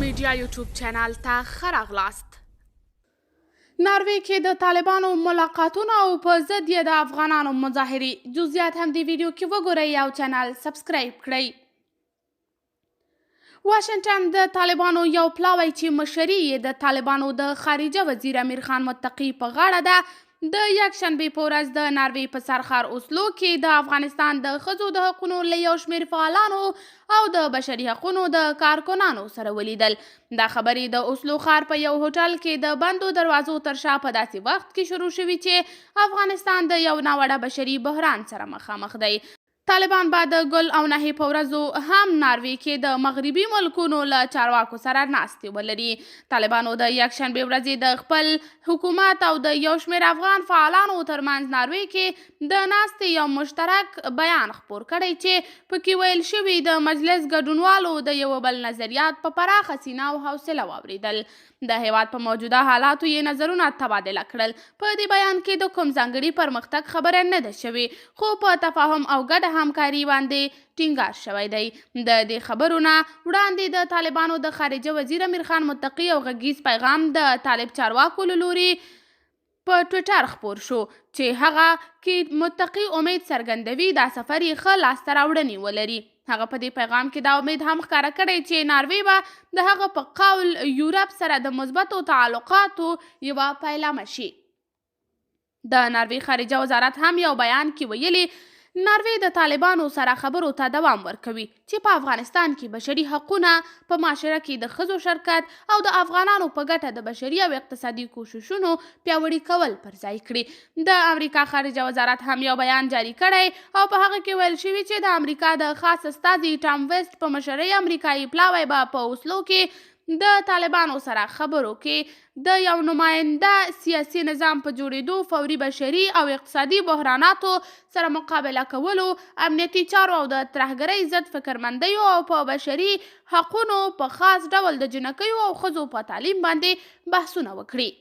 میډیا یوټیوب چینل ته ښه راغلاست. ناروې کې د طالبانو ملاقاتونه او په ضد یې د افغانانو مظاهرې. جزئیات هم دې ویډیو کې وګورئ او چینل سبسکرایب کړئ. واشنګټن د طالبانو یو پلاوی چې مشري یې د طالبانو د خارجه وزیر امیر خان متقي په غاړه ده، د یکشنبې په ورځ د ناروې په سرخار اوسلو کې د افغانستان د ښځو د حقونو له یو شمېر فعالانو او د بشري حقونو د کارکنانو سره ولیدل. دا خبرې د اوسلو ښار په یو هوټل کې د بندو دروازو تر شا په داسې وخت کې شروع شوي چې افغانستان د یو ناوړه بشري بحران سره مخامخ دی. طالبان به د ګل او نهي په ورځو هم ناروې کې د مغربي ملکونو له چارواکو سره ناستې ولري. طالبانو د یکشنبې ورځې د خپل حکومت او د یو شمېر افغان فعالانو ترمنځ ناروې کې د ناستې یو مشترک بیان خپور کړی چې پکې ویل شوي د مجلس ګډونوالو د یو بل نظریات په پراخه سینه او حوصله واورېدل. د هیواد په موجوده حالاتو یې نظرونه تبادله کړل. په دې بیان کې د کوم ځانګړي پرمختګ خبره نه ده شوې، خو په تفاهم او ګډه همکاري باندې ټینګار شوی دی. د دې خبرو نه وړاندې د طالبانو د خارجه وزیر امیر خان متقي او غږیز پیغام د طالب چارواکو له لوري په ټویټر خپور شو چې هغه کې متقي امید څرګندوي دا سفر یې ښه لاسته راوړنې ولري. هغه په دې پیغام کې دا امید هم ښکاره کړی چې ناروې به د هغه په قول یورپ سره د مثبتو تعلقاتو یوه پیلامه شي. د ناروې خارجه وزارت هم یو بیان کې ویلي ناروې د طالبانو سره خبرو ته دوام ورکوي چې په افغانستان کې بشري حقونه په معاشره کې د ښځو شرکت او د افغانانو په ګټه د بشري او اقتصادي کوششونو پیاوړي کول پر ځای کړي. د امریکا خارجه وزارت هم یو بیان جاری کړی او په هغه کې ویل شوي چې د امریکا د خاص استازي ټام ویسټ په مشرۍ امریکایي پلاوی به په اوسلو کې د طالبانو سره خبرو کې د یو نماینده سیاسي نظام په جوړېدو، فوري بشري او اقتصادي بحراناتو سره مقابله کولو، امنیتي چارو او د ترهګرۍ ضد فکرمندیو او په بشري حقونو په خاص ډول د جنکیو او ښځو په تعلیم باندې بحثونه وکړي.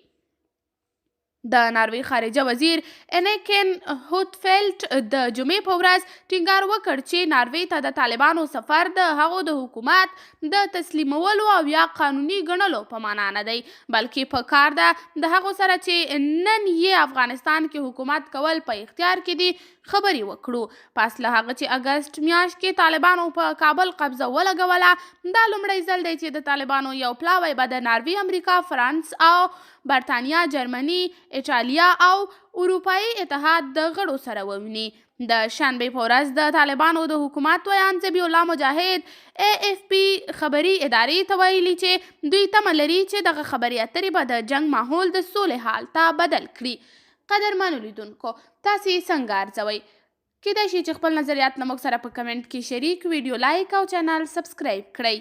د ناروې خارجه وزیر انیکن هوتفیلټ د جمعې په ورځ ټینګار وکړ چې ناروې ته د طالبانو سفر د هغو د حکومت د تسلیمولو او یا قانوني ګڼلو په معنا نه دی، بلکې په کار ده د هغو سره چې نن یې افغانستان کې حکومت کول په اختیار کې دي خبرې وکړو. پس له هغه چې اګست میاشت کې طالبانو په کابل قبضه ولګوله، دا لومړی ځل دی چې د طالبانو یو پلاوی به د ناروې، امریکا، فرانس او برطانیا، جرمني، ایټالیا او اروپایي اتحاد د غړو سره وویني. د شنبې په ورځ د طالبانو د حکومت ویان ذبیح الله مجاهد AFP خبري ادارې ته ویلي چې دوی تمه لري چې دغه خبرې اترې به د جنګ ماحول د سولې حال ته بدل کړي. قدرمنو لیدونکو، تاسې څنګه ارزوئ؟ کیدای شي چې خپل نظریات له موږ سره په کمنټ کې شریک، ویډیو لایک او چینل سبسکرایب کړئ.